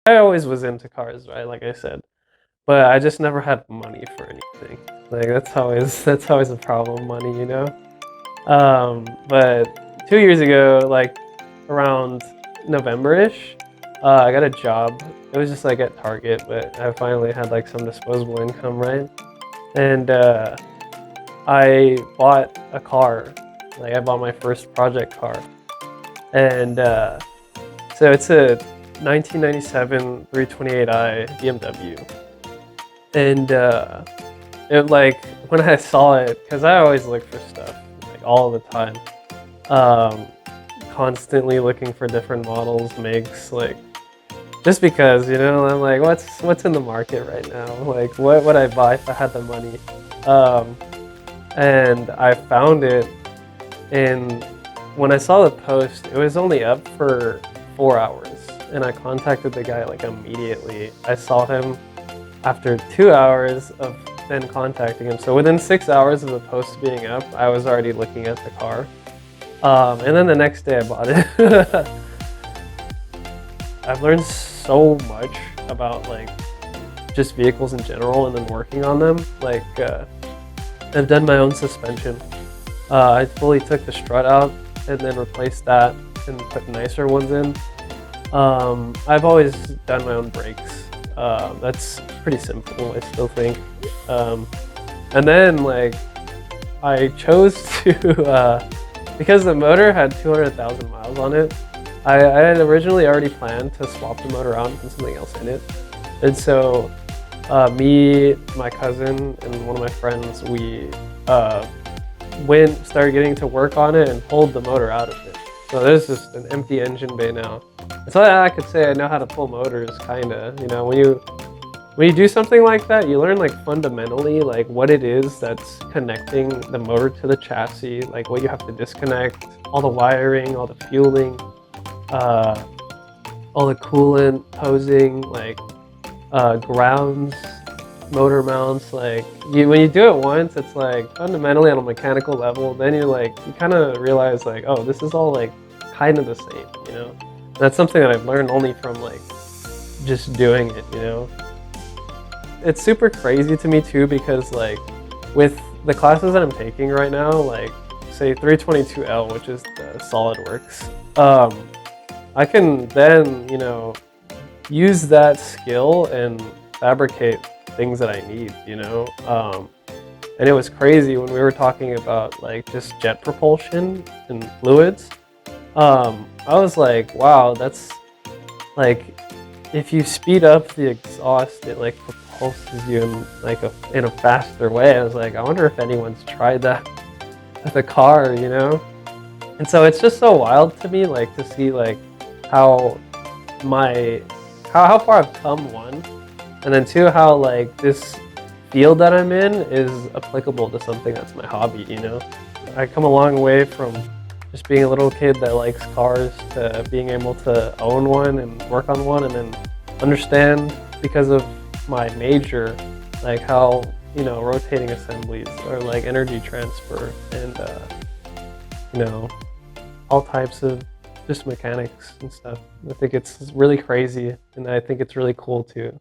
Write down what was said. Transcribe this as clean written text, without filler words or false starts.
I always was into cars, right? Like I said, but I just never had money for anything. Like that's always a problem, money, you know. But 2 years ago, like around November-ish, I got a job. It was just like at Target, but I finally had like some disposable income, right? And I bought a car. Like I bought my first project car, and so it's a 1997 328i BMW. And it like when I saw it, because I always look for stuff like all the time, um, constantly looking for different models, makes, like just because I'm like, what's in the market right now? Like, what would I buy if I had the money? Um, and I found it, and when I saw the post, it was only up for 4 hours, and I contacted the guy like immediately. I saw him after 2 hours of then contacting him. So within 6 hours of the post being up, I was already looking at the car. And then the next day I bought it. I've learned so much about like just vehicles in general and then working on them. Like I've done my own suspension. I fully took the strut out and then replaced that and put nicer ones in. I've always done my own brakes. That's pretty simple, I still think. And then like I chose to, because the motor had 200,000 miles on it, I had originally already planned to swap the motor out and put something else in it. And so me, my cousin, and one of my friends, we started getting to work on it and pulled the motor out of it. So there's just an empty engine bay now. So I could say I know how to pull motors, kinda. When you do something like that, you learn like fundamentally like what it is that's connecting the motor to the chassis, like what you have to disconnect, all the wiring, all the fueling, all the coolant hosing, like grounds, motor mounts. Like when you do it once, it's like fundamentally on a mechanical level. Then you kind of realize like, oh, this is all like kind of the same. That's something that I've learned only from like just doing it. It's super crazy to me too, because like with the classes that I'm taking right now, like say 322L, which is the SolidWorks, I can then use that skill and fabricate things that I need. And it was crazy when we were talking about like just jet propulsion and fluids. I was like, wow, that's like, if you speed up the exhaust, it like propulses you in a faster way. I was like, I wonder if anyone's tried that with a car. And so it's just so wild to me, like to see like how how far I've come, one, and then two, how like this field that I'm in is applicable to something that's my hobby. I come a long way from just being a little kid that likes cars to being able to own one and work on one, and then understand, because of my major, like how rotating assemblies or like energy transfer and all types of just mechanics and stuff. I think it's really crazy, and I think it's really cool too.